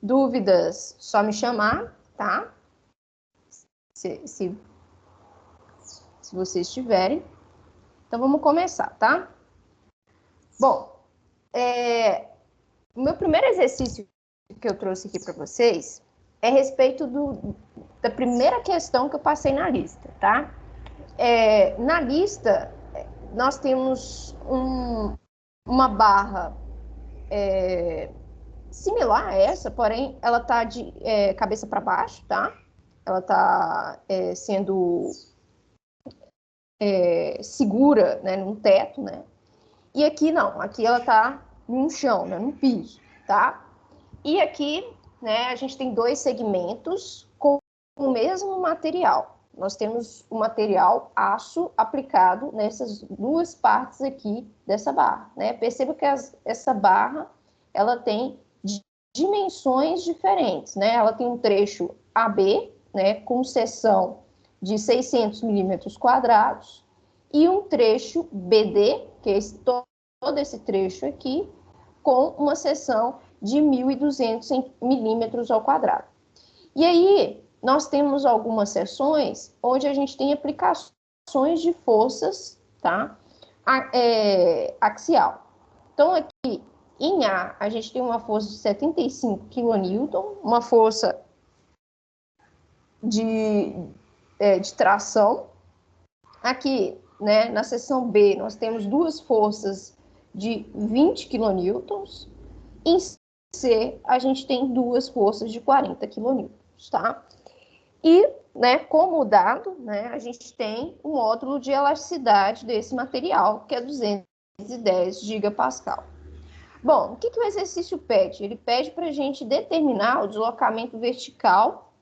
Dúvidas, só me chamar, tá? Se vocês tiverem. Então, vamos começar, tá? Bom, o meu primeiro exercício que eu trouxe aqui para vocês é a respeito da primeira questão que eu passei na lista, tá? Na lista, nós temos uma barra similar a essa, porém, ela está de cabeça para baixo, tá? Ela está sendo segura, né, num teto, né? E aqui não, aqui ela está num chão, né, num piso, tá? E aqui, né, a gente tem dois segmentos com o mesmo material. Nós temos o material aço aplicado nessas duas partes aqui dessa barra, né? Perceba que essa barra, ela tem dimensões diferentes, né? Ela tem um trecho AB, né, com seção de 600 milímetros quadrados, e um trecho BD, que é todo esse trecho aqui, com uma seção de 1.200 milímetros ao quadrado. E aí, nós temos algumas seções onde a gente tem aplicações de forças, tá? Axial. Então, aqui, em A gente tem uma força de 75 kN, uma força de tração. Aqui, né, na seção B, nós temos duas forças de 20 kN. Em C, a gente tem duas forças de 40 kN, tá? E, né, como dado, né, a gente tem o módulo de elasticidade desse material, que é 210 gigapascal. Bom, o que o exercício pede? Ele pede para a gente determinar o deslocamento vertical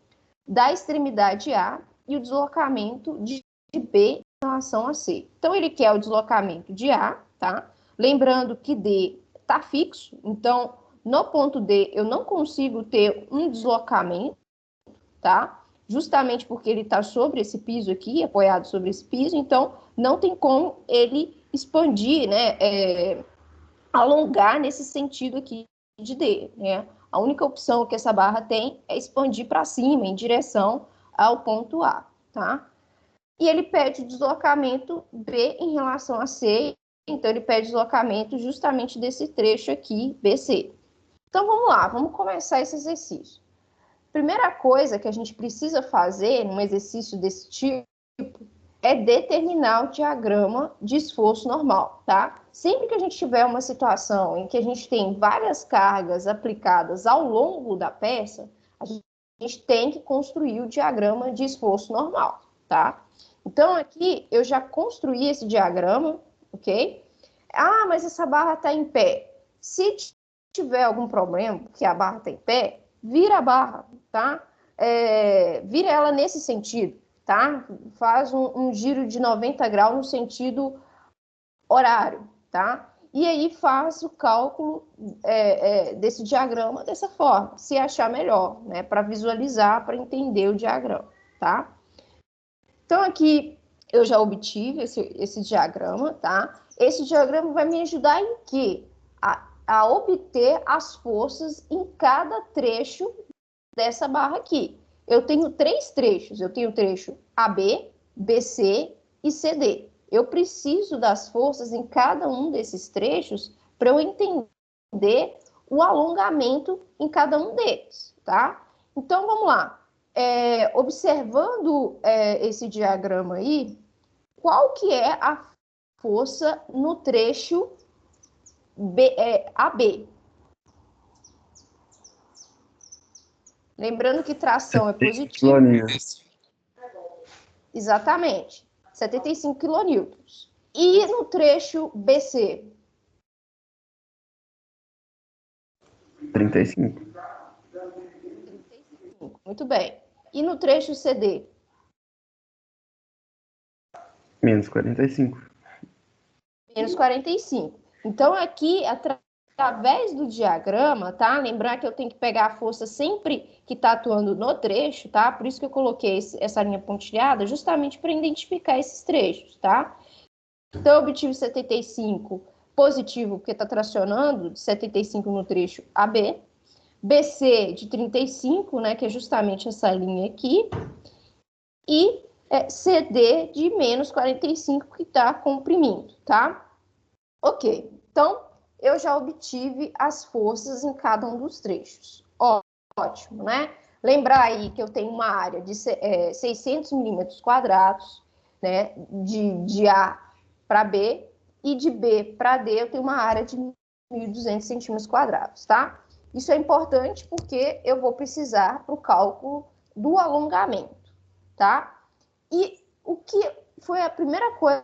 da extremidade A e o deslocamento de B em relação a C. Então, ele quer o deslocamento de A, tá? Lembrando que D está fixo, então, no ponto D, eu não consigo ter um deslocamento, tá? Justamente porque ele está sobre esse piso aqui, apoiado sobre esse piso, então, não tem como ele expandir, né? Alongar nesse sentido aqui de D, né? A única opção que essa barra tem é expandir para cima, em direção ao ponto A, tá? E ele pede deslocamento B em relação a C, então ele pede deslocamento justamente desse trecho aqui, BC. Então, vamos lá, vamos começar esse exercício. Primeira coisa que a gente precisa fazer num exercício desse tipo é determinar o diagrama de esforço normal, tá? Sempre que a gente tiver uma situação em que a gente tem várias cargas aplicadas ao longo da peça, a gente tem que construir o diagrama de esforço normal, tá? Então, aqui eu já construí esse diagrama, ok? Ah, mas essa barra está em pé. Se tiver algum problema, que a barra está em pé, vira a barra, tá? Vira ela nesse sentido, tá? Faz um giro de 90 graus no sentido horário, tá? E aí faz o cálculo desse diagrama dessa forma, se achar melhor, né? Para visualizar, para entender o diagrama, tá? Então, aqui eu já obtive esse diagrama, tá? Esse diagrama vai me ajudar em quê? A obter as forças em cada trecho dessa barra aqui. Eu tenho três trechos. Eu tenho o trecho AB, BC e CD. Eu preciso das forças em cada um desses trechos para eu entender o alongamento em cada um deles, tá? Então, vamos lá. Observando esse diagrama aí, qual que é a força no trecho AB? Lembrando que tração é positiva. Exatamente. 75 kN. E no trecho BC? 35. 35. Muito bem. E no trecho CD? Menos 45. Menos 45. Então, aqui, através do diagrama, tá? Lembrar que eu tenho que pegar a força sempre que está atuando no trecho, tá? Por isso que eu coloquei essa linha pontilhada, justamente para identificar esses trechos, tá? Então, eu obtive 75 positivo, porque está tracionando de 75 no trecho AB, BC de 35, né, que é justamente essa linha aqui, e CD de menos 45, que está comprimindo, tá? Ok, então eu já obtive as forças em cada um dos trechos. Ótimo, né? Lembrar aí que eu tenho uma área de 600 milímetros quadrados, né, de A para B, e de B para D eu tenho uma área de 1.200 centímetros quadrados, tá? Isso é importante porque eu vou precisar para o cálculo do alongamento, tá? E o que foi a primeira coisa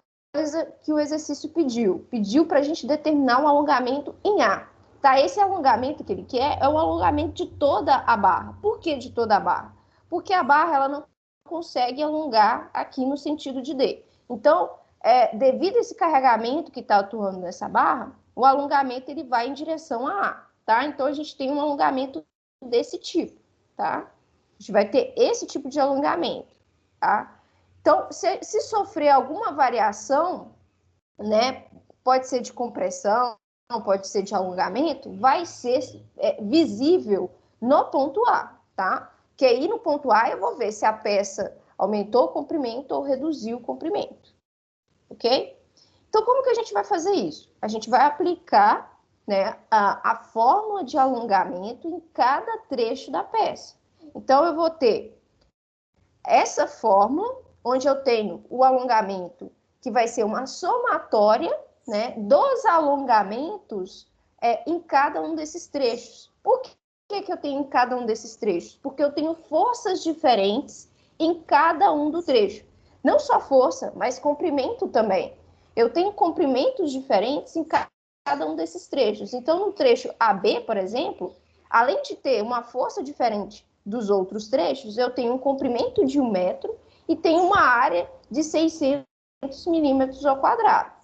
que o exercício pediu? Pediu para a gente determinar um alongamento em A. Tá? Esse alongamento que ele quer é o alongamento de toda a barra. Por que de toda a barra? Porque a barra ela não consegue alongar aqui no sentido de D. Então, devido a esse carregamento que está atuando nessa barra, o alongamento ele vai em direção a A. Tá? Então, a gente tem um alongamento desse tipo. Tá? A gente vai ter esse tipo de alongamento. Tá? Então, se sofrer alguma variação, né, pode ser de compressão, pode ser de alongamento, vai ser visível no ponto A, tá? Que aí no ponto A eu vou ver se a peça aumentou o comprimento ou reduziu o comprimento, ok? Então, como que a gente vai fazer isso? A gente vai aplicar, né, a fórmula de alongamento em cada trecho da peça. Então, eu vou ter essa fórmula, onde eu tenho o alongamento, que vai ser uma somatória, né, dos alongamentos em cada um desses trechos. Por que eu tenho em cada um desses trechos? Porque eu tenho forças diferentes em cada um do trecho. Não só força, mas comprimento também. Eu tenho comprimentos diferentes em cada um desses trechos. Então, no trecho AB, por exemplo, além de ter uma força diferente dos outros trechos, eu tenho um comprimento de 1 metro e tenho uma área de 600 milímetros ao quadrado.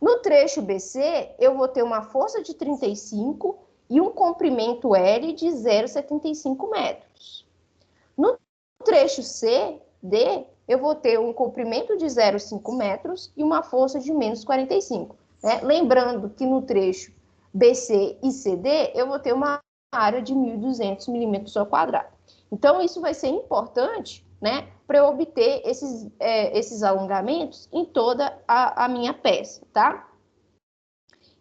No trecho BC, eu vou ter uma força de 35 e um comprimento L de 0,75 metros. No trecho CD, eu vou ter um comprimento de 0,5 metros e uma força de menos 45. Né? Lembrando que no trecho BC e CD, eu vou ter uma área de 1.200 milímetros ao quadrado. Então, isso vai ser importante, né, para eu obter esses alongamentos em toda a minha peça, tá?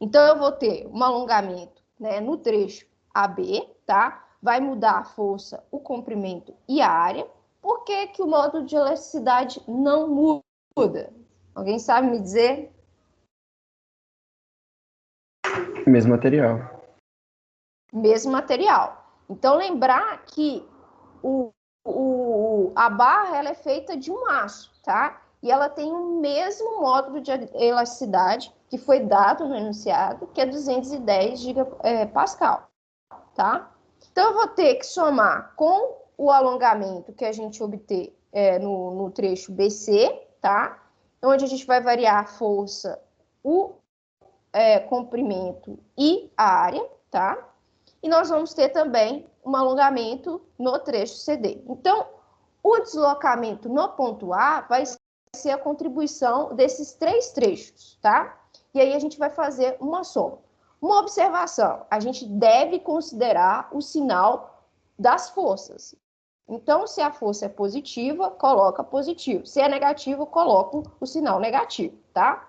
Então, eu vou ter um alongamento, né, no trecho AB, tá? Vai mudar a força, o comprimento e a área. Por que que o módulo de elasticidade não muda? Alguém sabe me dizer? Mesmo material. Mesmo material. Então, lembrar que a barra ela é feita de um aço, tá? E ela tem o mesmo módulo de elasticidade que foi dado no enunciado, que é 210 gigapascal, tá? Então, eu vou ter que somar com o alongamento que a gente obter no trecho BC, tá? Onde a gente vai variar a força, o comprimento e a área, tá? E nós vamos ter também um alongamento no trecho CD. Então, o deslocamento no ponto A vai ser a contribuição desses 3 trechos, tá? E aí a gente vai fazer uma soma. Uma observação, a gente deve considerar o sinal das forças. Então, se a força é positiva, coloca positivo. Se é negativo, coloca o sinal negativo, tá?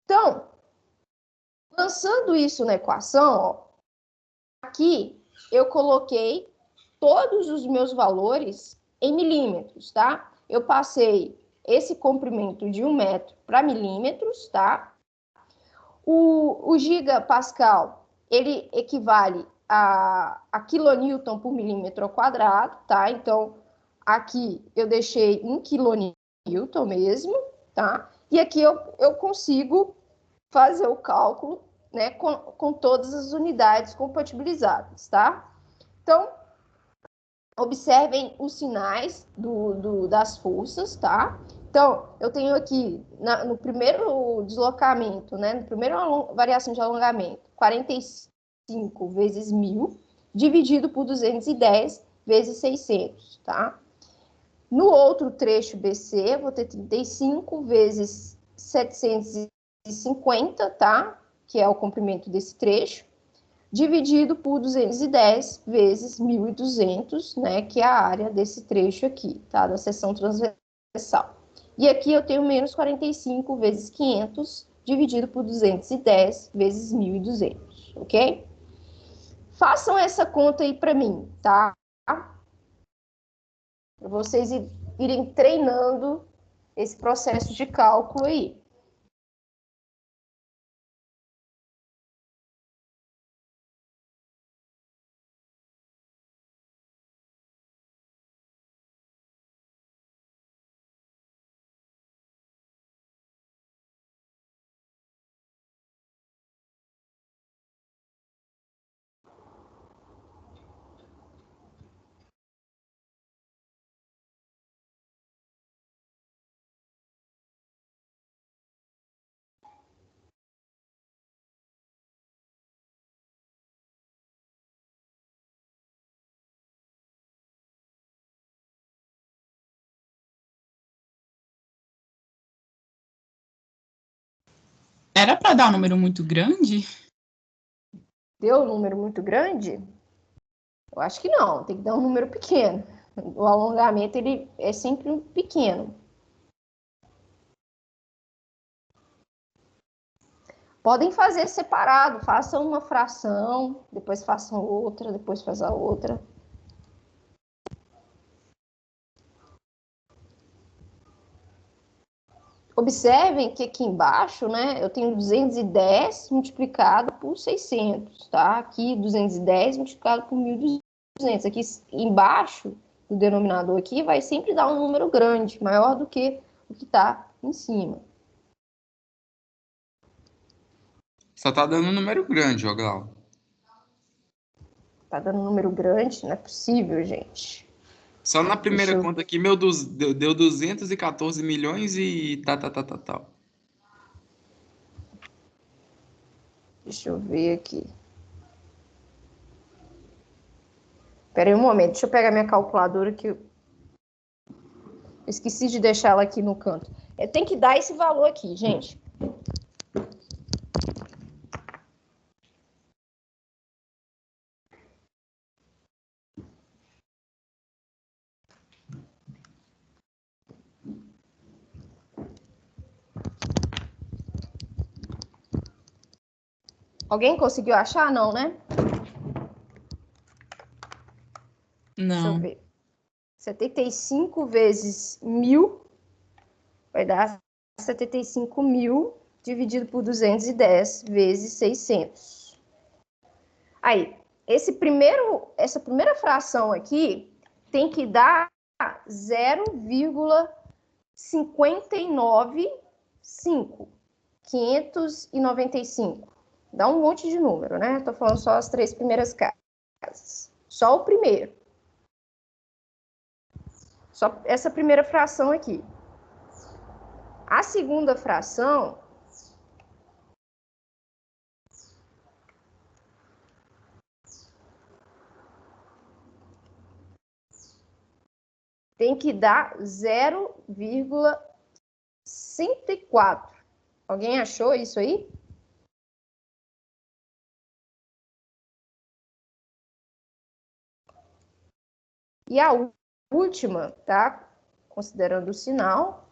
Então, lançando isso na equação, ó, aqui eu coloquei todos os meus valores em milímetros, tá? Eu passei esse comprimento de 1 metro para milímetros, tá? O gigapascal, ele equivale a quilonewton por milímetro ao quadrado, tá? Então, aqui eu deixei 1 quilonewton mesmo, tá? E aqui eu consigo fazer o cálculo, né, com todas as unidades compatibilizadas, tá? Então, observem os sinais das forças, tá? Então, eu tenho aqui, no primeiro deslocamento, né, no primeiro variação de alongamento, 45 vezes 1.000, dividido por 210 vezes 600, tá? No outro trecho BC, eu vou ter 35 vezes 750, tá? Que é o comprimento desse trecho. dividido por 210 vezes 1.200, né, que é a área desse trecho aqui, tá, da seção transversal. E aqui eu tenho menos 45 vezes 500, dividido por 210 vezes 1.200, ok? Façam essa conta aí para mim, tá? Para vocês irem treinando esse processo de cálculo aí. Era para dar um número muito grande? Deu um número muito grande? Eu acho que não, tem que dar um número pequeno. O alongamento ele é sempre pequeno. Podem fazer separado, façam uma fração, depois façam outra, depois faz a outra. Observem que aqui embaixo, né, eu tenho 210 multiplicado por 600, tá? Aqui 210 multiplicado por 1.200. Aqui embaixo do denominador aqui vai sempre dar um número grande, maior do que o que está em cima. Só tá dando um número grande, ó, Glau. Tá dando um número grande? Não é possível, gente. Só na primeira Deixa eu- conta aqui, deu 214 milhões e tal. Deixa eu ver aqui. Espera aí um momento, deixa eu pegar minha calculadora que eu esqueci de deixar ela aqui no canto. Tem que dar esse valor aqui, gente. Alguém conseguiu achar? Não, né? Deixa eu Não. ver. 75 vezes 1.000 vai dar 75.000 dividido por 210 vezes 600. Aí, essa primeira fração aqui tem que dar 0,595. 595. Dá um monte de número, né? Tô falando só as 3 primeiras casas. Só o primeiro. Só essa primeira fração aqui. A segunda fração tem que dar 0,104. Alguém achou isso aí? E a última, tá? Considerando o sinal,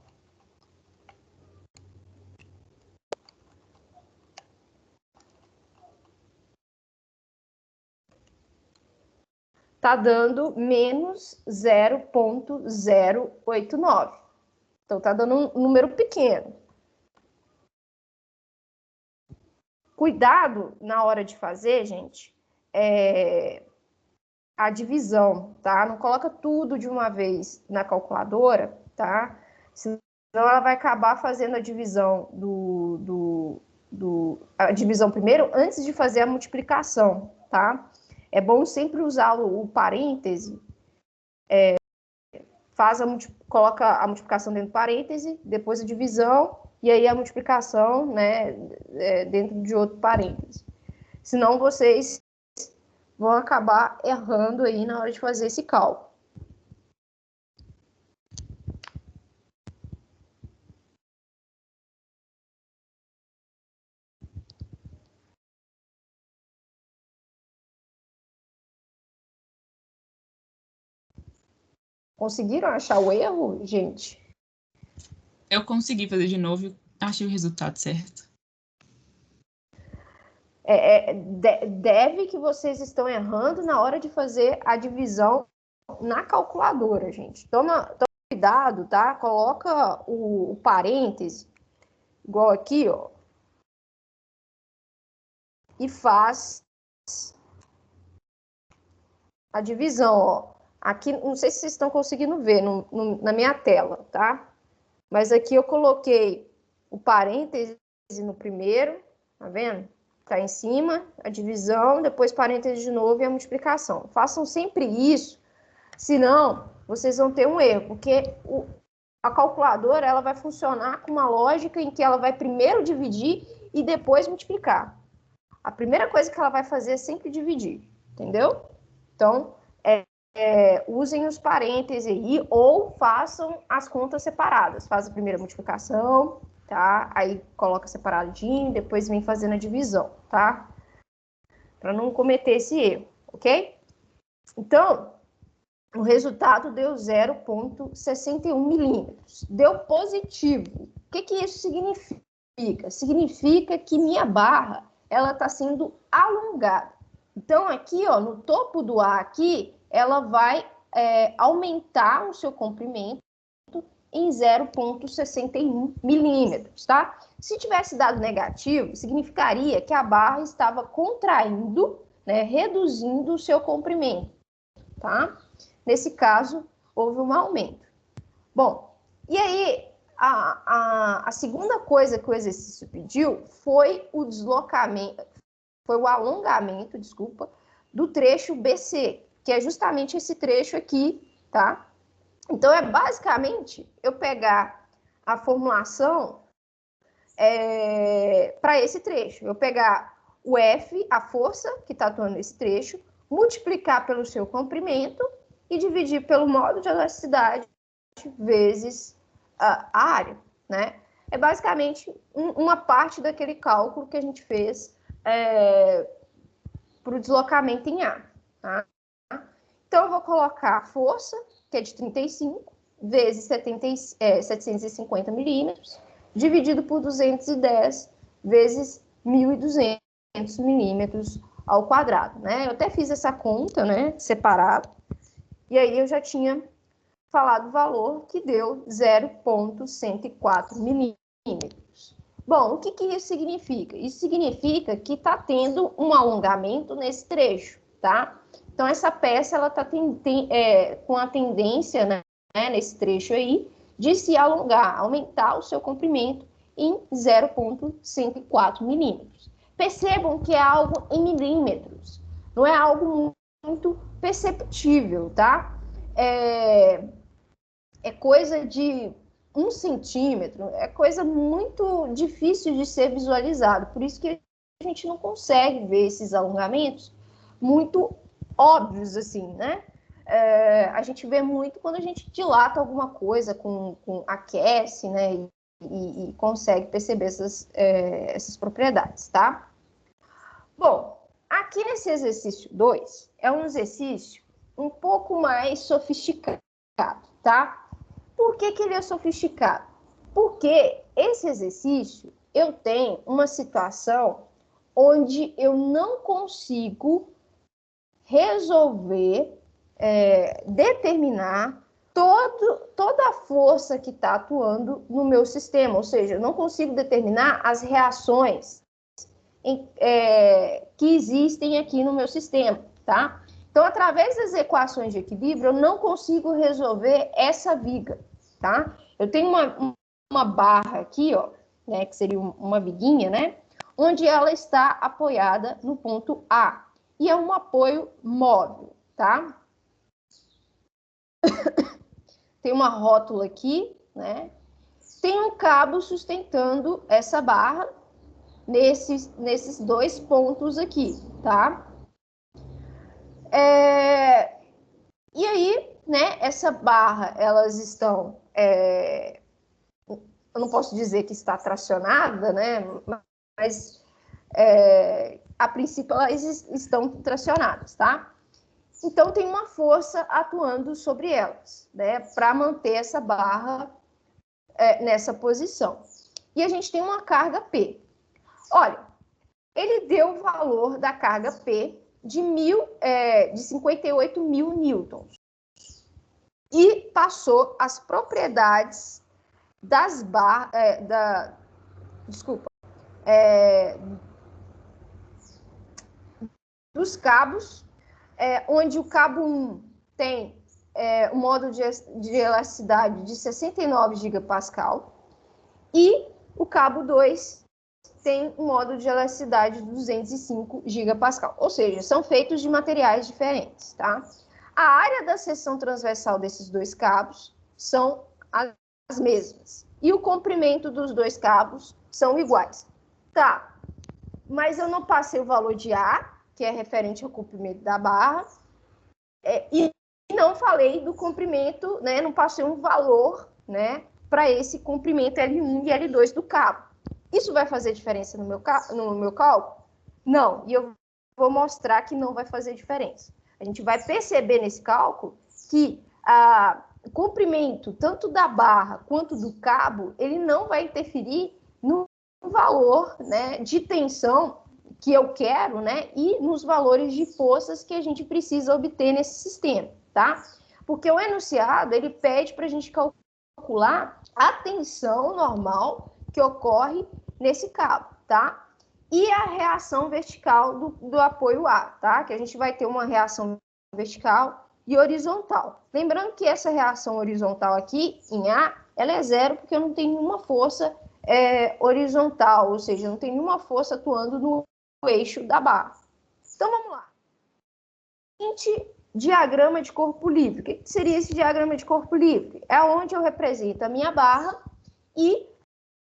tá dando menos 0,089. Então, tá dando um número pequeno. Cuidado na hora de fazer, gente, a divisão, tá? Não coloca tudo de uma vez na calculadora, tá? Senão ela vai acabar fazendo a divisão a divisão primeiro antes de fazer a multiplicação, tá? É bom sempre usar o parêntese, coloca a multiplicação dentro do parêntese, depois a divisão, e aí a multiplicação, né, dentro de outro parêntese. Senão vocês vão acabar errando aí na hora de fazer esse cálculo. Conseguiram achar o erro, gente? Eu consegui fazer de novo e achei o resultado certo. Deve que vocês estão errando na hora de fazer a divisão na calculadora, gente. Toma cuidado, tá? Coloca o parêntese, igual aqui, ó. E faz a divisão, ó. Aqui, não sei se vocês estão conseguindo ver na minha tela, tá? Mas aqui eu coloquei o parêntese no primeiro, tá vendo? Tá em cima, a divisão, depois parêntese de novo e a multiplicação. Façam sempre isso, senão vocês vão ter um erro, porque a calculadora ela vai funcionar com uma lógica em que ela vai primeiro dividir e depois multiplicar. A primeira coisa que ela vai fazer é sempre dividir, entendeu? Então, usem os parênteses aí ou façam as contas separadas. Faz a primeira multiplicação, tá? Aí coloca separadinho, depois vem fazendo a divisão, tá? Para não cometer esse erro, ok? Então, o resultado deu 0,61 milímetros. Deu positivo. O que isso significa? Significa que minha barra ela está sendo alongada. Então, aqui, ó, no topo do A aqui, ela vai aumentar o seu comprimento em 0,61 milímetros, tá? Se tivesse dado negativo, significaria que a barra estava contraindo, né, reduzindo o seu comprimento, tá? Nesse caso, houve um aumento. Bom, e aí, a segunda coisa que o exercício pediu foi o deslocamento, foi o alongamento, desculpa, do trecho BC, que é justamente esse trecho aqui, tá? Então, é basicamente eu pegar a formulação para esse trecho. Eu pegar o F, a força que está atuando nesse trecho, multiplicar pelo seu comprimento e dividir pelo modo de elasticidade vezes a área, né? É basicamente uma parte daquele cálculo que a gente fez para o deslocamento em A, tá? Então, eu vou colocar a força, que é de 35, vezes 750 milímetros, dividido por 210, vezes 1.200 milímetros ao quadrado, né? Eu até fiz essa conta, né, separado, e aí eu já tinha falado o valor que deu 0,104 milímetros. Bom, o que isso significa? Isso significa que está tendo um alongamento nesse trecho, tá? Então, essa peça, ela está com a tendência, né, nesse trecho aí, de se alongar, aumentar o seu comprimento em 0,104 milímetros. Percebam que é algo em milímetros, não é algo muito perceptível, tá? É coisa de 1 centímetro, é coisa muito difícil de ser visualizado, por isso que a gente não consegue ver esses alongamentos muito óbvios, assim, né? A gente vê muito quando a gente dilata alguma coisa, aquece, né? E consegue perceber essas propriedades, tá? Bom, aqui nesse exercício 2, é um exercício um pouco mais sofisticado, tá? Por que ele é sofisticado? Porque esse exercício, eu tenho uma situação onde eu não consigo resolver, determinar toda a força que está atuando no meu sistema, ou seja, eu não consigo determinar as reações que existem aqui no meu sistema, tá? Então, através das equações de equilíbrio, eu não consigo resolver essa viga, tá? Eu tenho uma barra aqui, ó, né, que seria uma viguinha, né? Onde ela está apoiada no ponto A. E é um apoio móvel, tá? Tem uma rótula aqui, né? Tem um cabo sustentando essa barra nesses 2 pontos aqui, tá? E aí, né, essa barra, elas estão... eu não posso dizer que está tracionada, né? Mas, a princípio, elas estão tracionadas, tá? Então, tem uma força atuando sobre elas, né, para manter essa barra nessa posição. E a gente tem uma carga P. Olha, ele deu o valor da carga P de 58 mil newtons. E passou as propriedades das barras, dos cabos, onde o cabo 1 tem um módulo de elasticidade de 69 gigapascal e o cabo 2 tem um módulo de elasticidade de 205 gigapascal. Ou seja, são feitos de materiais diferentes, tá? A área da seção transversal desses dois cabos são as mesmas. E o comprimento dos dois cabos são iguais. Tá, mas eu não passei o valor de A, que é referente ao comprimento da barra, e não falei do comprimento, né? Não passei um valor, né, para esse comprimento L1 e L2 do cabo. Isso vai fazer diferença no meu cálculo? Não, e eu vou mostrar que não vai fazer diferença. A gente vai perceber nesse cálculo que o comprimento tanto da barra quanto do cabo, ele não vai interferir no valor, né, de tensão que eu quero, né, e nos valores de forças que a gente precisa obter nesse sistema, tá? Porque o enunciado, ele pede para a gente calcular a tensão normal que ocorre nesse cabo, tá? E a reação vertical do apoio A, tá? Que a gente vai ter uma reação vertical e horizontal. Lembrando que essa reação horizontal aqui, em A, ela é zero, porque eu não tenho nenhuma força horizontal, ou seja, não tem nenhuma força atuando no eixo da barra. Então, vamos lá. Seguinte diagrama de corpo livre. O que seria esse diagrama de corpo livre? É onde eu represento a minha barra e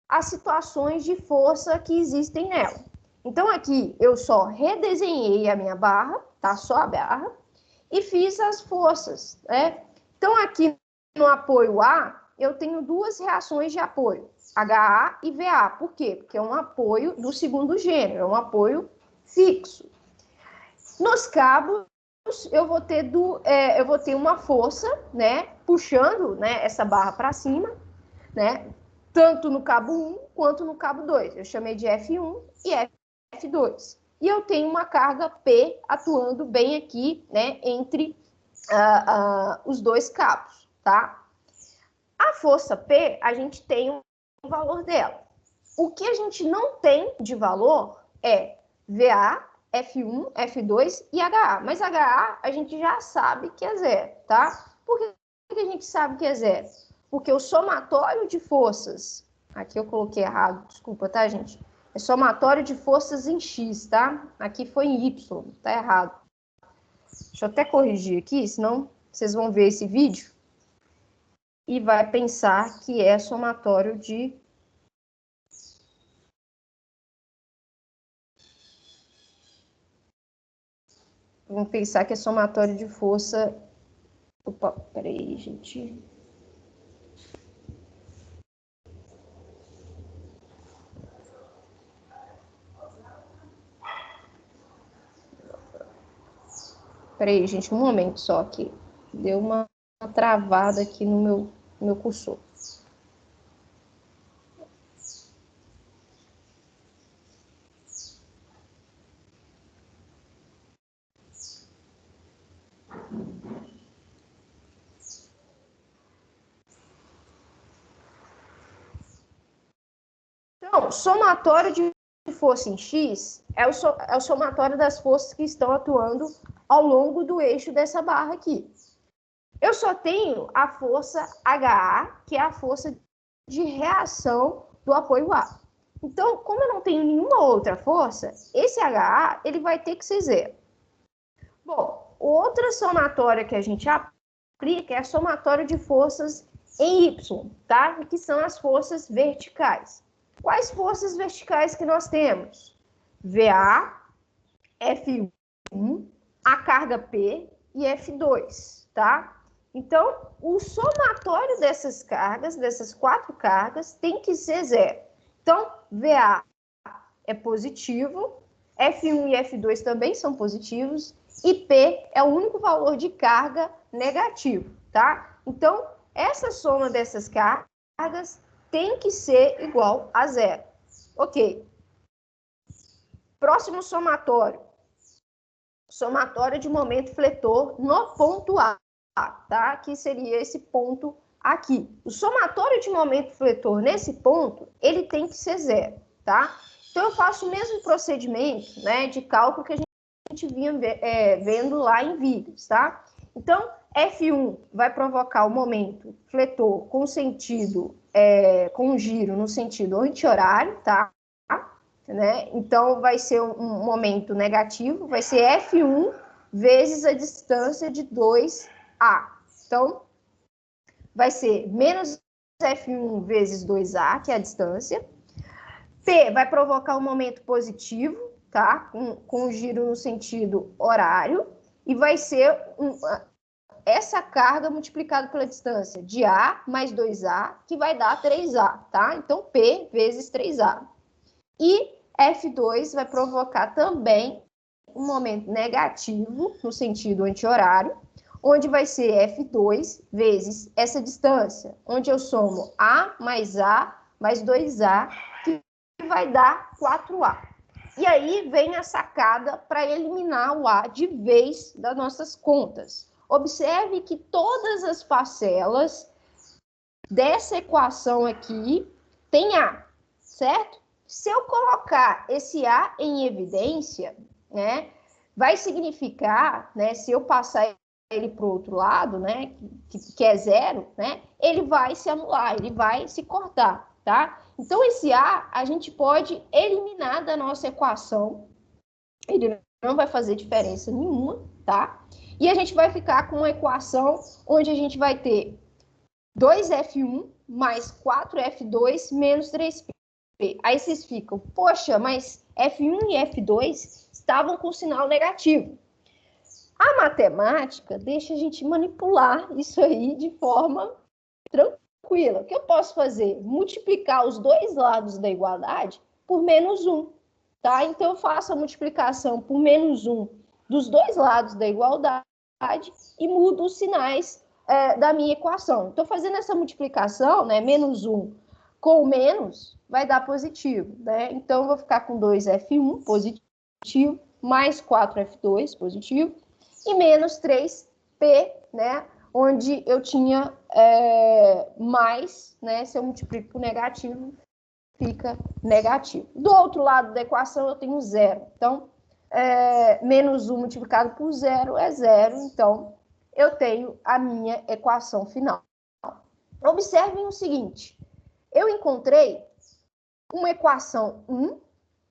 as situações de força que existem nela. Então, aqui eu só redesenhei a minha barra, tá? Só a barra, e fiz as forças, né? Então, aqui no apoio A, eu tenho duas reações de apoio, HA e VA. Por quê? Porque é um apoio do segundo gênero, é um apoio fixo. Nos cabos, eu vou ter uma força, né, puxando, né, essa barra para cima, né, tanto no cabo 1 quanto no cabo 2. Eu chamei de F1 e F2. E eu tenho uma carga P atuando bem aqui, né, entre os dois cabos, tá? A força P, a gente tem um valor dela. O que a gente não tem de valor é VA, F1, F2 e HA. Mas HA a gente já sabe que é zero, tá? Por que a gente sabe que é zero? Porque o somatório de forças... Aqui eu coloquei errado, desculpa, tá, gente? É somatório de forças em X, tá? Aqui foi em Y, tá errado. Deixa eu até corrigir aqui, senão vocês vão ver esse vídeo e vai pensar que é somatório de... Vamos pensar que é somatório de força... Opa, peraí, gente. Peraí, gente, um momento só aqui. Deu uma travada aqui no meu cursor. Então, somatório de força em X é o somatório das forças que estão atuando ao longo do eixo dessa barra aqui. Eu só tenho a força HA, que é a força de reação do apoio A. Então, como eu não tenho nenhuma outra força, esse HA ele vai ter que ser zero. Bom, outra somatória que a gente aplica é a somatória de forças em Y, tá? Que são as forças verticais. Quais forças verticais que nós temos? VA, F1, a carga P e F2, tá? Então, o somatório dessas cargas, dessas quatro cargas, tem que ser zero. Então, VA é positivo, F1 e F2 também são positivos, e P é o único valor de carga negativo, tá? Então, essa soma dessas cargas tem que ser igual a zero. Ok. Próximo somatório. Somatório de momento fletor no ponto A, tá? Que seria esse ponto aqui. O somatório de momento fletor nesse ponto, ele tem que ser zero, tá? Então, eu faço o mesmo procedimento, né, de cálculo que a gente vinha vendo lá em vídeos, tá? Então, F1 vai provocar o momento fletor com sentido, com giro no sentido anti-horário, tá? Né? Então, vai ser um momento negativo, vai ser F1 vezes a distância de 2A. Então, vai ser menos F1 vezes 2A, que é a distância. P vai provocar um momento positivo, tá? Com giro no sentido horário, e vai ser essa carga multiplicada pela distância de A mais 2A, que vai dar 3A, tá? Então, P vezes 3A. E F2 vai provocar também um momento negativo, no sentido anti-horário, onde vai ser F2 vezes essa distância, onde eu somo A mais 2A, que vai dar 4A. E aí vem a sacada para eliminar o A de vez das nossas contas. Observe que todas as parcelas dessa equação aqui tem A, certo? Se eu colocar esse A em evidência, né, vai significar, né, se eu passar ele para o outro lado, né, que é zero, né, ele vai se anular, ele vai se cortar, tá? Então, esse A gente pode eliminar da nossa equação, ele não vai fazer diferença nenhuma, tá? E a gente vai ficar com uma equação onde a gente vai ter 2F1 mais 4F2 menos 3P. Aí vocês ficam, poxa, mas F1 e F2 estavam com sinal negativo. A matemática deixa a gente manipular isso aí de forma tranquila. O que eu posso fazer? Multiplicar os dois lados da igualdade por menos 1, tá? Então, eu faço a multiplicação por menos 1 dos dois lados da igualdade e mudo os sinais da minha equação. Então, fazendo essa multiplicação, né, menos 1 com menos, vai dar positivo, né? Então, eu vou ficar com 2F1 positivo, mais 4F2 positivo, e menos 3P, né? Onde eu tinha mais, né? Se eu multiplico por negativo, fica negativo. Do outro lado da equação, eu tenho zero. Então, menos 1 multiplicado por zero é zero. Então, eu tenho a minha equação final. Observem o seguinte. Eu encontrei uma equação 1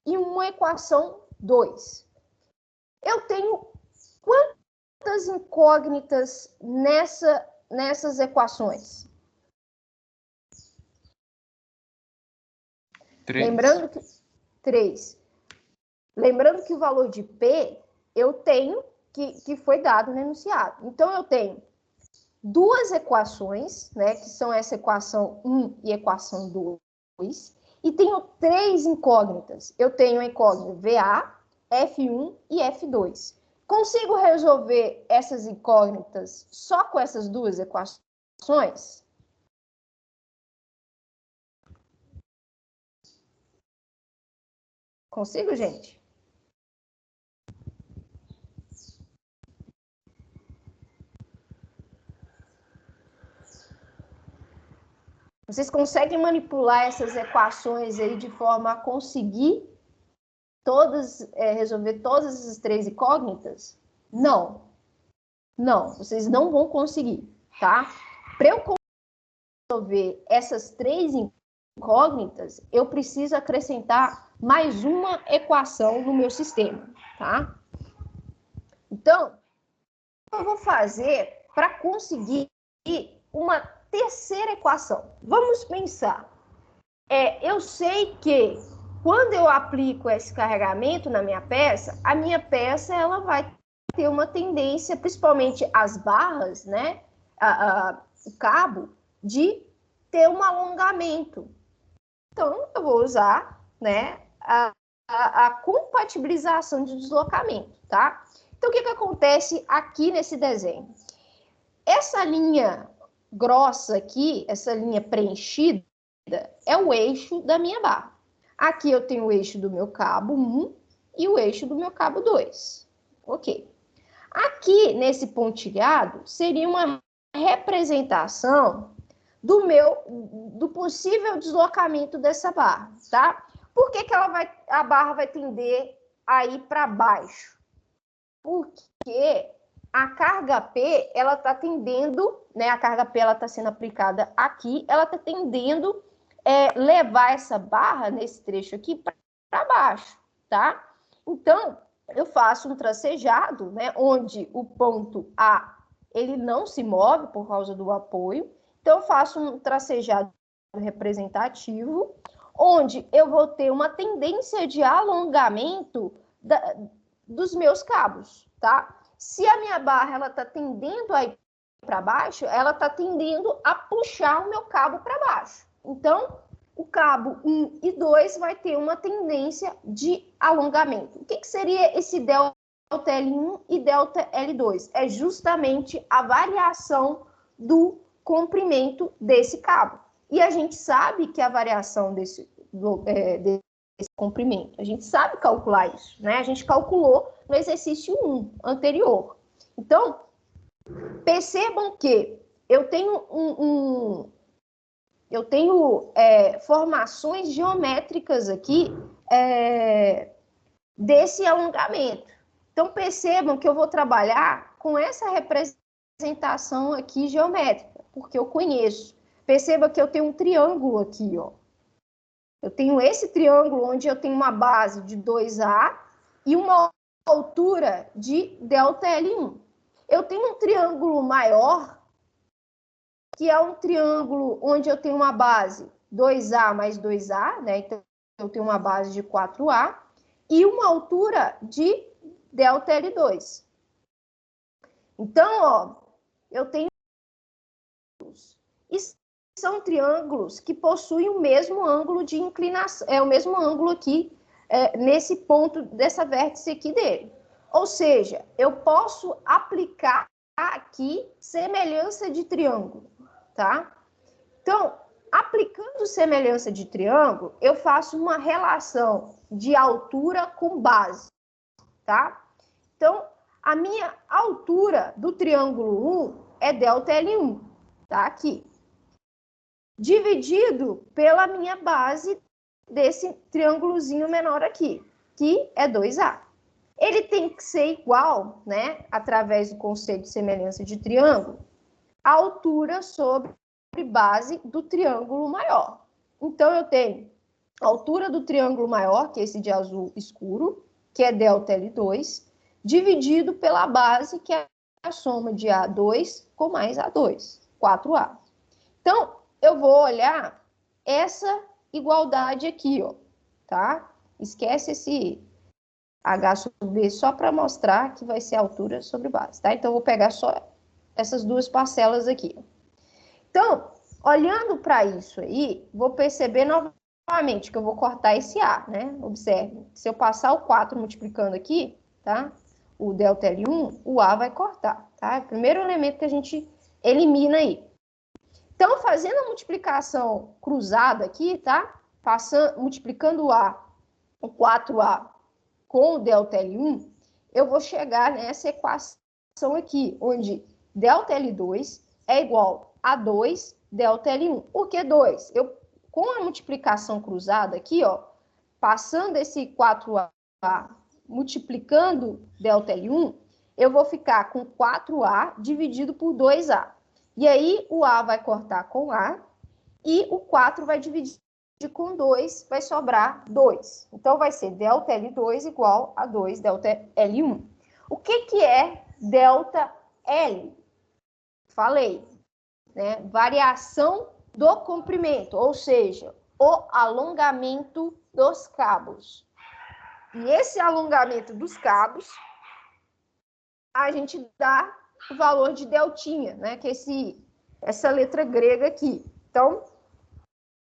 e uma equação 2. Eu tenho quantas incógnitas nessas equações? 3. Lembrando que 3. Lembrando que o valor de P eu tenho que foi dado no enunciado. Então, eu tenho duas equações, né, que são essa equação 1 e equação 2, e tenho 3 incógnitas. Eu tenho a incógnita VA, F1 e F2. Consigo resolver essas incógnitas só com essas duas equações? Consigo, gente? Vocês conseguem manipular essas equações aí de forma a conseguir resolver todas essas 3 incógnitas? Não. Não, vocês não vão conseguir, tá? Para eu resolver essas 3 incógnitas, eu preciso acrescentar mais uma equação no meu sistema, tá? Então, o que eu vou fazer para conseguir uma terceira equação? Vamos pensar. Eu sei que quando eu aplico esse carregamento na minha peça, a minha peça ela vai ter uma tendência, principalmente as barras, né, o cabo, de ter um alongamento. Então, eu vou usar, né, a compatibilização de deslocamento, tá? Então, o que acontece aqui nesse desenho? Essa linha grossa aqui, essa linha preenchida, é o eixo da minha barra. Aqui eu tenho o eixo do meu cabo 1 e o eixo do meu cabo 2. Ok. Aqui, nesse pontilhado, seria uma representação do possível deslocamento dessa barra, tá? Por que a barra vai tender a ir para baixo? Porque a carga P, ela está tendendo, né? A carga P, ela está sendo aplicada aqui, ela está tendendo levar essa barra nesse trecho aqui para baixo, tá? Então, eu faço um tracejado, né? Onde o ponto A, ele não se move por causa do apoio. Então, eu faço um tracejado representativo, onde eu vou ter uma tendência de alongamento dos meus cabos, tá? Se a minha barra ela está tendendo a ir para baixo, ela está tendendo a puxar o meu cabo para baixo. Então, o cabo 1 e 2 vai ter uma tendência de alongamento. O que seria esse delta L1 e delta L2? É justamente a variação do comprimento desse cabo. E a gente sabe que a variação desse comprimento, a gente sabe calcular isso, né? A gente calculou no exercício 1 anterior. Então, percebam que eu tenho formações geométricas aqui desse alongamento. Então, percebam que eu vou trabalhar com essa representação aqui geométrica, porque eu conheço. Perceba que eu tenho um triângulo aqui, ó. Eu tenho esse triângulo onde eu tenho uma base de 2A e uma altura de delta L1. Eu tenho um triângulo maior, que é um triângulo onde eu tenho uma base 2A mais 2A, né? Então, eu tenho uma base de 4A e uma altura de delta L2. Então, ó, eu tenho... E são triângulos que possuem o mesmo ângulo de inclinação, o mesmo ângulo aqui, nesse ponto dessa vértice aqui dele. Ou seja, eu posso aplicar aqui semelhança de triângulo, tá? Então, aplicando semelhança de triângulo, eu faço uma relação de altura com base, tá? Então, a minha altura do triângulo 1 é delta L1, tá? Aqui. Dividido pela minha base desse triângulozinho menor aqui, que é 2A. Ele tem que ser igual, né, através do conceito de semelhança de triângulo, a altura sobre base do triângulo maior. Então, eu tenho a altura do triângulo maior, que é esse de azul escuro, que é delta L2, dividido pela base, que é a soma de A2 com mais A2, 4A. Então, eu vou olhar essa igualdade aqui, ó, tá? Esquece esse H sobre B só para mostrar que vai ser a altura sobre base, tá? Então, eu vou pegar só essas duas parcelas aqui. Então, olhando para isso aí, vou perceber novamente que eu vou cortar esse A, né? Observe, se eu passar o 4 multiplicando aqui, tá? O delta L1, o A vai cortar, tá? É o primeiro elemento que a gente elimina aí. Então, fazendo a multiplicação cruzada aqui, tá? Multiplicando o 4A com o delta L1, eu vou chegar nessa equação aqui, onde delta L2 é igual a 2 delta L1. Por que 2? Com a multiplicação cruzada aqui, ó, passando esse 4A, multiplicando delta L1, eu vou ficar com 4A dividido por 2A. E aí, o A vai cortar com A e o 4 vai dividir com 2, vai sobrar 2. Então, vai ser delta L2 igual a 2 delta L1. O que é delta L? Falei, né? Variação do comprimento, ou seja, o alongamento dos cabos. E esse alongamento dos cabos, a gente dá o valor de deltinha, né? Que é essa letra grega aqui. Então,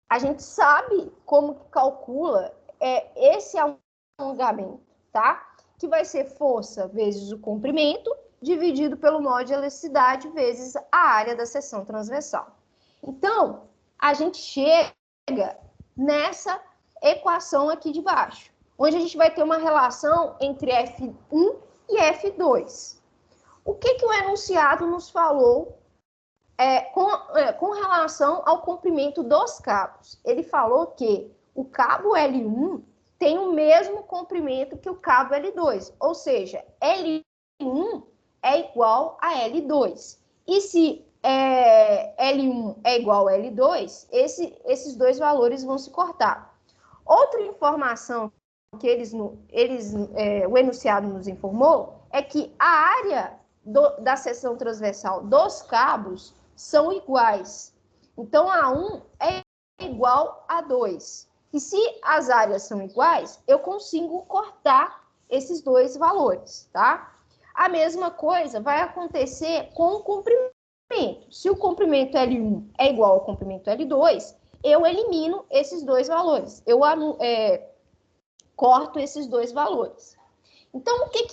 a gente sabe como que calcula esse alongamento, tá? que vai ser força vezes o comprimento, dividido pelo nó de elasticidade vezes a área da seção transversal. Então, a gente chega nessa equação aqui de baixo, onde a gente vai ter uma relação entre F1 e F2. O que o enunciado nos falou com relação ao comprimento dos cabos? Ele falou que o cabo L1 tem o mesmo comprimento que o cabo L2, ou seja, L1 é igual a L2. E se L1 é igual a L2, esses dois valores vão se cortar. Outra informação que o enunciado nos informou é que a área da seção transversal dos cabos são iguais. Então, A1 é igual a 2. E se as áreas são iguais, eu consigo cortar esses dois valores, tá? A mesma coisa vai acontecer com o comprimento. Se o comprimento L1 é igual ao comprimento L2, eu elimino esses dois valores. Eu corto esses dois valores. Então, o que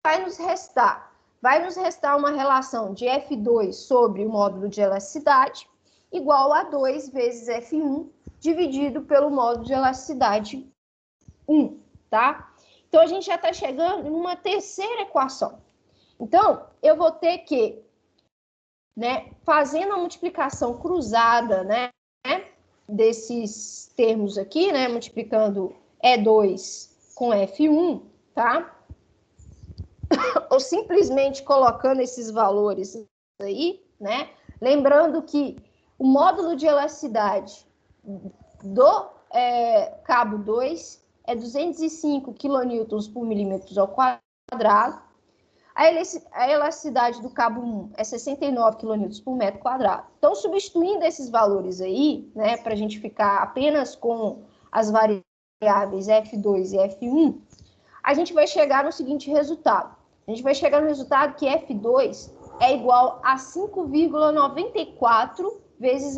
vai nos restar? Vai nos restar uma relação de F2 sobre o módulo de elasticidade igual a 2 vezes F1 dividido pelo módulo de elasticidade 1, tá? Então, a gente já está chegando em uma terceira equação. Então, eu vou ter que, fazendo a multiplicação cruzada, desses termos aqui, multiplicando E2 com F1, tá? Ou simplesmente colocando esses valores aí, Lembrando que o módulo de elasticidade do cabo 2 é 205 kN por milímetro ao quadrado. A elasticidade do cabo 1 é 69 kN por metro quadrado. Então, substituindo esses valores aí, para a gente ficar apenas com as variáveis F2 e F1, a gente vai chegar no seguinte resultado. A gente vai chegar no resultado que F2 é igual a 5,94 vezes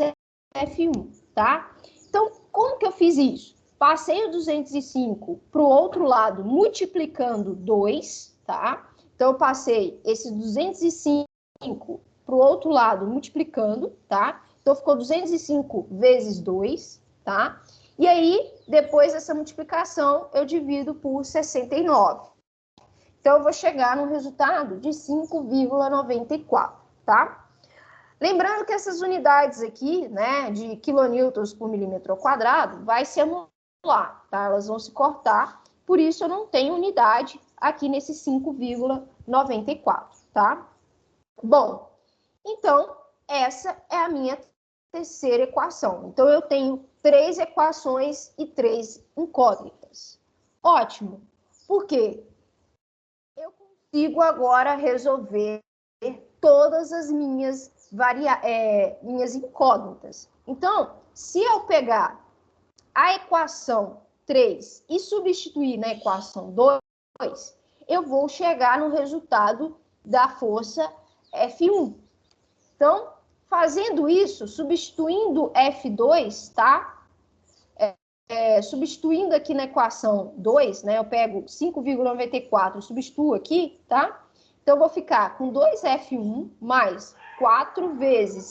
F1, tá? Então, como que eu fiz isso? Passei o 205 para o outro lado, multiplicando 2, tá? Então, eu passei esse 205 para o outro lado, multiplicando, tá? Então, ficou 205 vezes 2, tá? E aí, depois dessa multiplicação, eu divido por 69. Então, eu vou chegar no resultado de 5,94, tá? Lembrando que essas unidades aqui, de quilonewtons por milímetro ao quadrado, vai se anular, tá? Elas vão se cortar, por isso eu não tenho unidade aqui nesse 5,94, tá? Bom, então, essa é a minha terceira equação. Então, eu tenho 3 equações e 3 incógnitas. Ótimo, porque eu consigo agora resolver todas as minhas incógnitas. Então, se eu pegar a equação 3 e substituir na equação 2, eu vou chegar no resultado da força F1. Então, fazendo isso, substituindo F2, tá? Substituindo aqui na equação 2, eu pego 5,94 e substituo aqui, tá? Então, eu vou ficar com 2F1 mais 4 vezes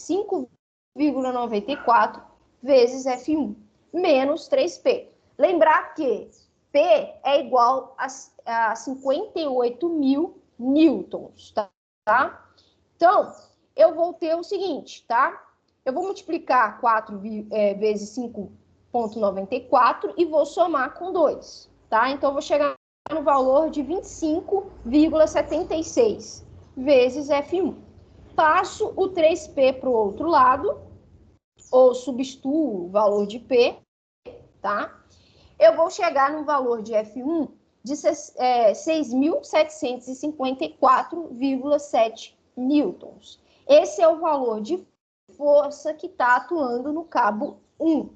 5,94 vezes F1, menos 3P. Lembrar que P é igual a 58.000 newtons, tá? Então, eu vou ter o seguinte, tá? Eu vou multiplicar 4 vezes 5,94 e vou somar com 2, tá? Então, eu vou chegar no valor de 25,76 vezes F1. Passo o 3P para o outro lado, ou substituo o valor de P, tá? Eu vou chegar no valor de F1 de 6.754,7 newtons. Esse é o valor de força que está atuando no cabo 1.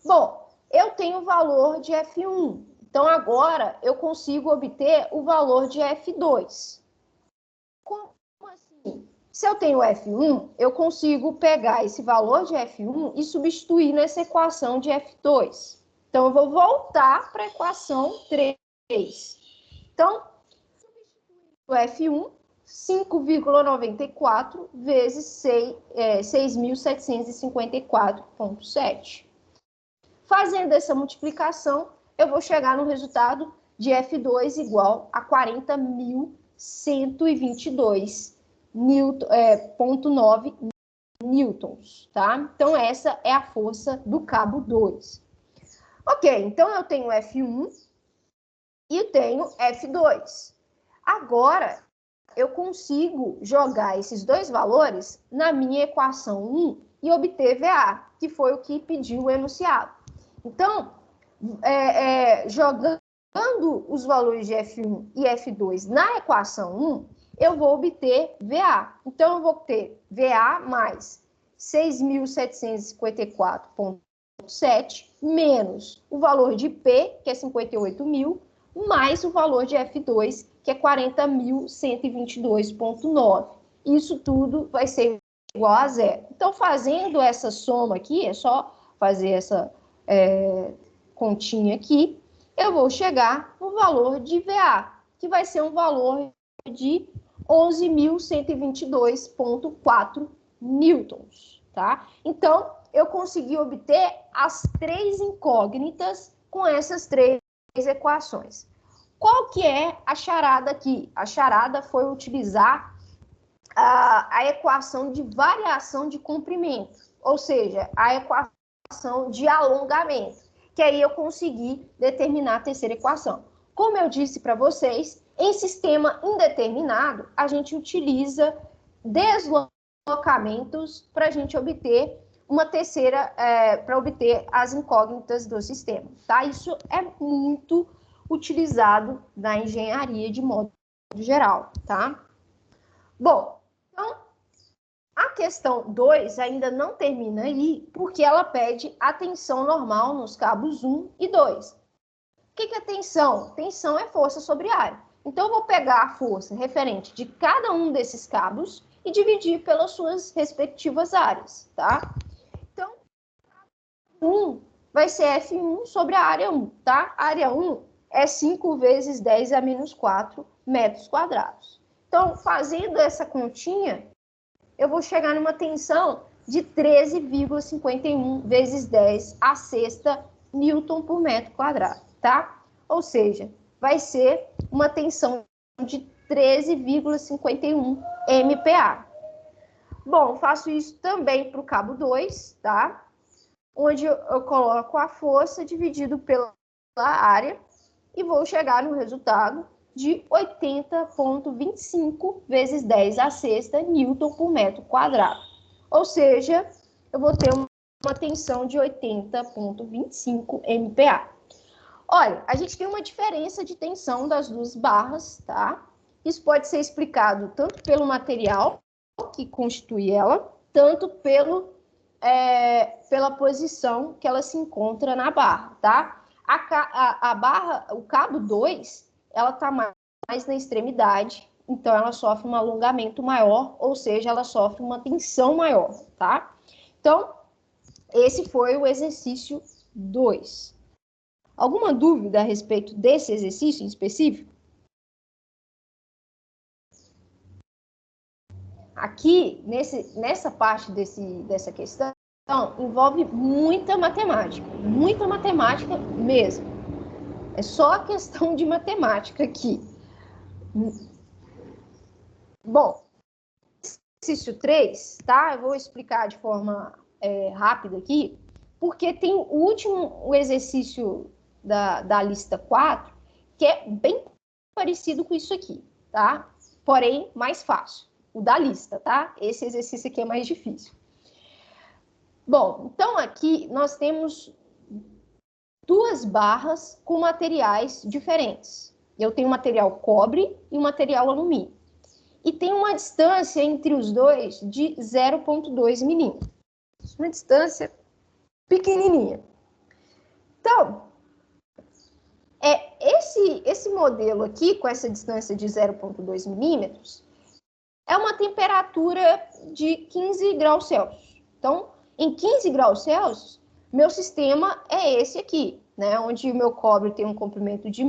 Bom, eu tenho o valor de F1. Então, agora, eu consigo obter o valor de F2. Como assim? Se eu tenho F1, eu consigo pegar esse valor de F1 e substituir nessa equação de F2. Então, eu vou voltar para a equação 3. Então, F1, 5,94 vezes 6.754,7. Fazendo essa multiplicação, eu vou chegar no resultado de F2 igual a 40.122,9 newtons, tá? Então, essa é a força do cabo 2. Ok, então eu tenho F1 e tenho F2. Agora, eu consigo jogar esses dois valores na minha equação 1 e obter VA, que foi o que pediu o enunciado. Então, jogando os valores de F1 e F2 na equação 1, eu vou obter VA. Então, eu vou ter VA mais 6.754,7 menos o valor de P, que é 58.000, mais o valor de F2, que é 40.122,9. Isso tudo vai ser igual a zero. Então, fazendo essa soma aqui, é só fazer essa continha aqui, eu vou chegar no valor de VA, que vai ser um valor de 11.122,4 newtons, tá? Então, eu consegui obter as três incógnitas com essas três equações. Qual que é a charada aqui? A charada foi utilizar a equação de variação de comprimento, ou seja, a equação de alongamento, que aí eu consegui determinar a terceira equação. Como eu disse para vocês, em sistema indeterminado, a gente utiliza deslocamentos para a gente obter uma terceira, para obter as incógnitas do sistema, tá? Isso é muito utilizado na engenharia de modo geral, tá? Bom, então, a questão 2 ainda não termina aí, porque ela pede a tensão normal nos cabos 1 e 2. O que é tensão? Tensão é força sobre área. Então, eu vou pegar a força referente de cada um desses cabos e dividir pelas suas respectivas áreas, tá? Então, 1 vai ser F1 sobre a área 1, tá? A área 1 é 5 vezes 10 a menos 4 metros quadrados. Então, fazendo essa continha, eu vou chegar numa tensão de 13,51 vezes 10 a sexta newton por metro quadrado, tá? Ou seja, vai ser uma tensão de 13,51 MPa. Bom, faço isso também para o cabo 2, tá? Onde eu coloco a força dividido pela área e vou chegar no resultado de 80,25 vezes 10 a sexta newton por metro quadrado. Ou seja, eu vou ter uma tensão de 80,25 MPa. Olha, a gente tem uma diferença de tensão das duas barras, tá? Isso pode ser explicado tanto pelo material que constitui ela, tanto pela posição que ela se encontra na barra, tá? A barra, o cabo 2, ela está mais na extremidade, então ela sofre um alongamento maior, ou seja, ela sofre uma tensão maior, tá? Então, esse foi o exercício 2. Alguma dúvida a respeito desse exercício em específico? Aqui, nessa parte dessa questão, envolve muita matemática mesmo. É só a questão de matemática aqui. Bom, exercício 3, tá? Eu vou explicar de forma rápida aqui, porque tem o exercício da lista 4, que é bem parecido com isso aqui, tá? Porém, mais fácil. O da lista, tá? Esse exercício aqui é mais difícil. Bom, então aqui nós temos duas barras com materiais diferentes. Eu tenho material cobre e material alumínio. E tem uma distância entre os dois de 0,2 milímetros. Uma distância pequenininha. Então, esse modelo aqui, com essa distância de 0,2 milímetros, é uma temperatura de 15 graus Celsius. Então, em 15 graus Celsius, meu sistema é esse aqui, né? Onde o meu cobre tem um comprimento de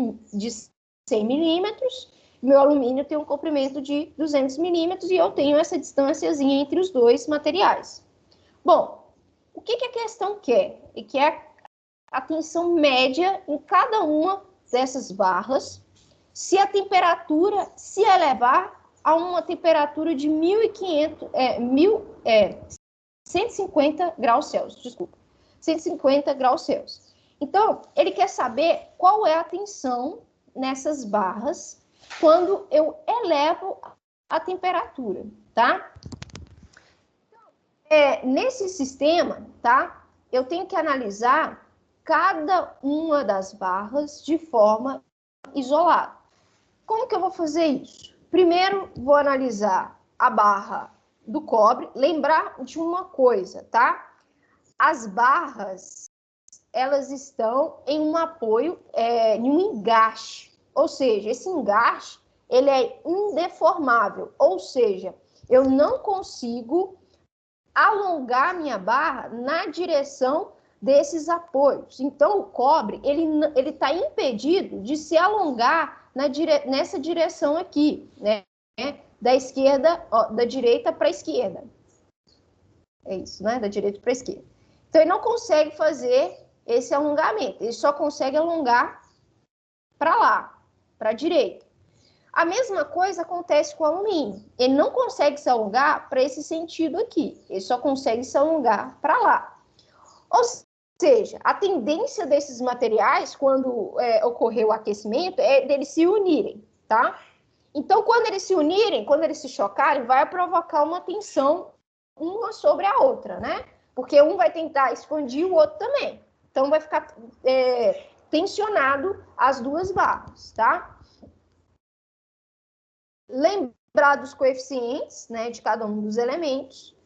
100 milímetros Meu alumínio tem um comprimento de 200 milímetros e eu tenho essa distânciazinha entre os dois materiais. Bom, o que a questão quer? É que é a tensão média em cada uma dessas barras, se a temperatura se elevar a uma temperatura de 150 graus Celsius, desculpa, 150 graus Celsius. Então, ele quer saber qual é a tensão nessas barras quando eu elevo a temperatura, tá? Nesse sistema, tá? Eu tenho que analisar cada uma das barras de forma isolada. Como que eu vou fazer isso? Primeiro, vou analisar a barra do cobre. Lembrar de uma coisa, tá? As barras, elas estão em um apoio, em um engaste. Ou seja, esse engaste, ele é indeformável. Ou seja, eu não consigo alongar minha barra na direção desses apoios. Então, o cobre, ele está impedido de se alongar nessa direção aqui, né? Da esquerda, da direita para a esquerda. É isso, né? Da direita para a esquerda. Então, ele não consegue fazer esse alongamento. Ele só consegue alongar para lá, para a direita. A mesma coisa acontece com o alumínio. Ele não consegue se alongar para esse sentido aqui. Ele só consegue se alongar para lá. Ou seja, a tendência desses materiais, quando ocorrer o aquecimento, é deles se unirem, tá? Então, quando eles se unirem, quando eles se chocarem, vai provocar uma tensão uma sobre a outra, né? Porque um vai tentar expandir o outro também. Então, vai ficar tensionado as duas barras, tá? Lembrar dos coeficientes, né, de cada um dos elementos.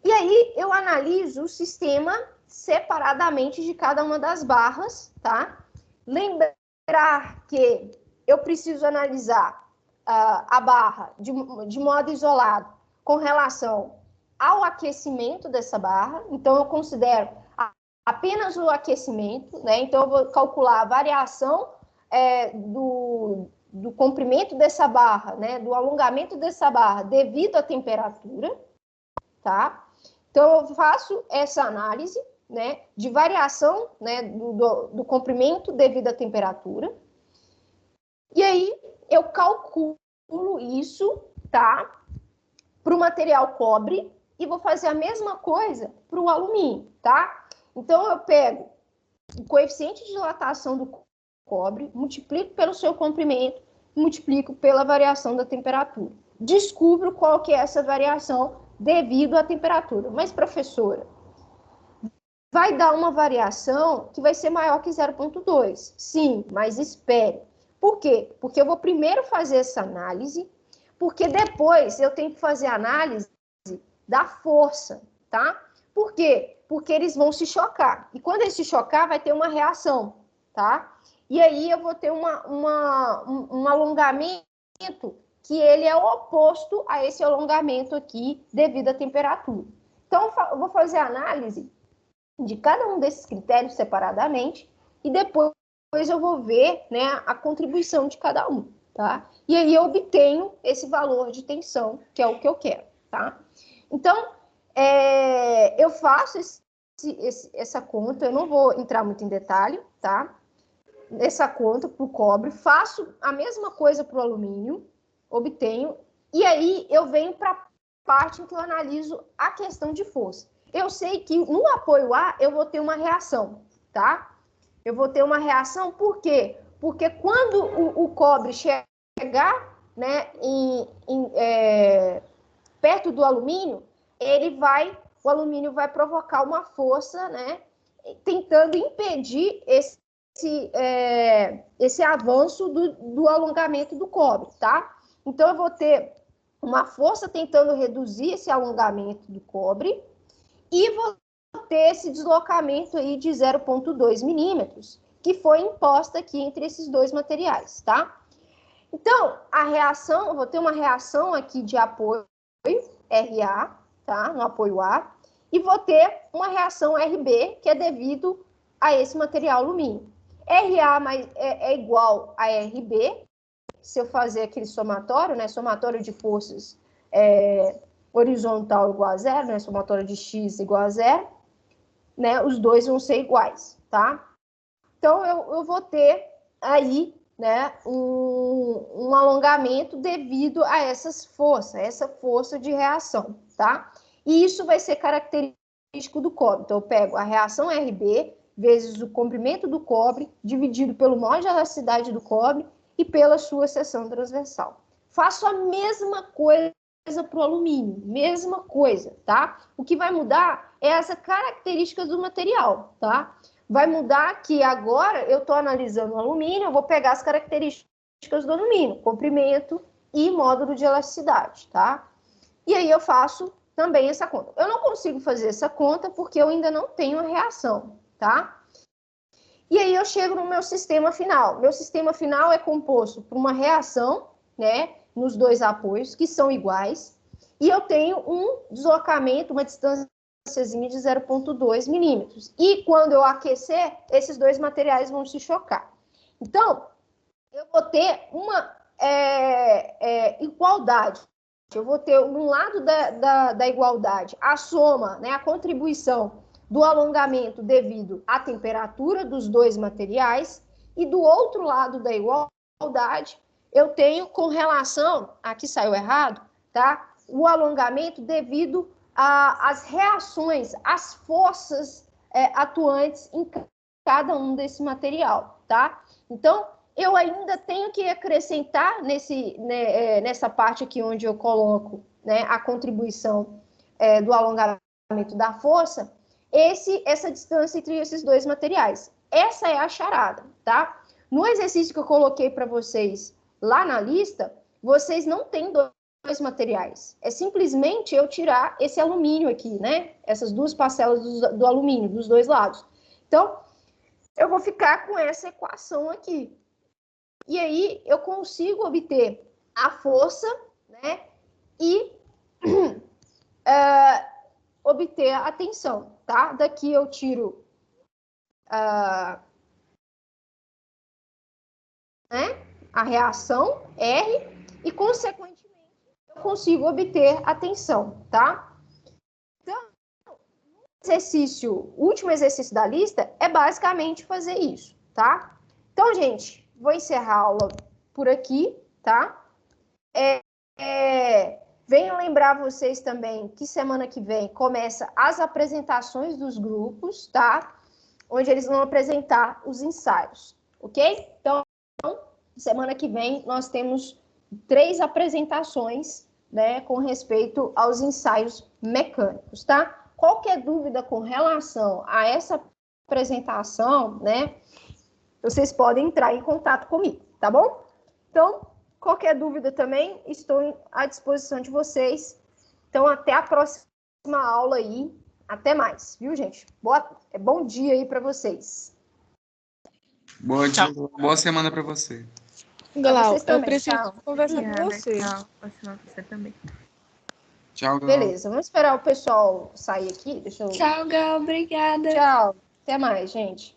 E aí, eu analiso o sistema separadamente de cada uma das barras, tá? Lembrar que eu preciso analisar a barra de modo isolado com relação ao aquecimento dessa barra. Então, eu considero apenas o aquecimento, né? Então, eu vou calcular a variação do comprimento dessa barra, né? Do alongamento dessa barra devido à temperatura, tá? Então, eu faço essa análise, né, de variação, né, do comprimento devido à temperatura. E aí, eu calculo isso, tá, para o material cobre e vou fazer a mesma coisa para o alumínio, tá? Então, eu pego o coeficiente de dilatação do cobre, multiplico pelo seu comprimento, multiplico pela variação da temperatura. Descubro qual que é essa variação devido à temperatura. Mas, professora, vai dar uma variação que vai ser maior que 0,2. Sim, mas espere. Por quê? Porque eu vou primeiro fazer essa análise, porque depois eu tenho que fazer a análise da força, tá? Por quê? Porque eles vão se chocar. E quando eles se chocar, vai ter uma reação, tá? E aí eu vou ter um alongamento que ele é oposto a esse alongamento aqui devido à temperatura. Então, eu vou fazer a análise de cada um desses critérios separadamente e depois eu vou ver, né, a contribuição de cada um, tá? E aí eu obtenho esse valor de tensão, que é o que eu quero, tá? Então, eu faço essa conta, eu não vou entrar muito em detalhe, tá? Essa conta para o cobre, faço a mesma coisa para o alumínio, obtenho, e aí eu venho para a parte em que eu analiso a questão de força. Eu sei que no apoio A eu vou ter uma reação, tá? Eu vou ter uma reação, por quê? Porque quando o cobre chegar, né, perto do alumínio, o alumínio vai provocar uma força, né, tentando impedir esse avanço do alongamento do cobre, tá? Então, eu vou ter uma força tentando reduzir esse alongamento do cobre e vou ter esse deslocamento aí de 0,2 milímetros, que foi imposta aqui entre esses dois materiais, tá? Então, a reação, eu vou ter uma reação aqui de apoio RA, tá? No apoio A, e vou ter uma reação RB, que é devido a esse material alumínio. RA é igual a RB, se eu fazer aquele somatório, né? Somatório de forças horizontal igual a zero, né? Somatório de x igual a zero, né? Os dois vão ser iguais, tá? Então, eu vou ter aí, né, um alongamento devido a essas forças, essa força de reação, tá? E isso vai ser característico do cobre. Então, eu pego a reação RB vezes o comprimento do cobre, dividido pelo mol de elasticidade do cobre e pela sua seção transversal. Faço a mesma coisa para o alumínio, mesma coisa, tá? O que vai mudar é essa característica do material, tá? Vai mudar que agora eu estou analisando o alumínio, eu vou pegar as características do alumínio, comprimento e módulo de elasticidade, tá? E aí eu faço também essa conta. Eu não consigo fazer essa conta porque eu ainda não tenho a reação, tá? E aí eu chego no meu sistema final. Meu sistema final é composto por uma reação, né, nos dois apoios, que são iguais, e eu tenho um deslocamento, uma distância de 0,2 milímetros. E quando eu aquecer, esses dois materiais vão se chocar. Então, eu vou ter uma igualdade. Eu vou ter, um lado da igualdade, a soma, né, a contribuição do alongamento devido à temperatura dos dois materiais, e do outro lado da igualdade, eu tenho com relação, aqui saiu errado, tá? O alongamento devido às reações, às forças atuantes em cada um desse material, tá? Então, eu ainda tenho que acrescentar nessa parte aqui onde eu coloco, né, a contribuição do alongamento da força, essa distância entre esses dois materiais. Essa é a charada, tá? No exercício que eu coloquei para vocês lá na lista, vocês não têm dois materiais. É simplesmente eu tirar esse alumínio aqui, né? Essas duas parcelas do alumínio, dos dois lados. Então, eu vou ficar com essa equação aqui. E aí, eu consigo obter a força, né? E obter a tensão, tá? Daqui eu tiro né, a reação R e, consequentemente, eu consigo obter a tensão, tá? Então, o último exercício da lista é basicamente fazer isso, tá? Então, gente, vou encerrar a aula por aqui, tá? Venho lembrar vocês também que semana que vem começa as apresentações dos grupos, tá? Onde eles vão apresentar os ensaios, ok? Então, semana que vem nós temos 3 apresentações, né, com respeito aos ensaios mecânicos, tá? Qualquer dúvida com relação a essa apresentação, né, vocês podem entrar em contato comigo, tá bom? Então, qualquer dúvida também, estou à disposição de vocês. Então, até a próxima aula aí. Até mais, viu, gente? Bom dia aí para vocês. Boa semana para você. Glau, vocês também, eu preciso tchau. conversar com você. Tchau. Boa semana pra você também. Tchau, Glau. Beleza, vamos esperar o pessoal sair aqui. Deixa eu... Tchau, Gal. Obrigada. Tchau. Até mais, gente.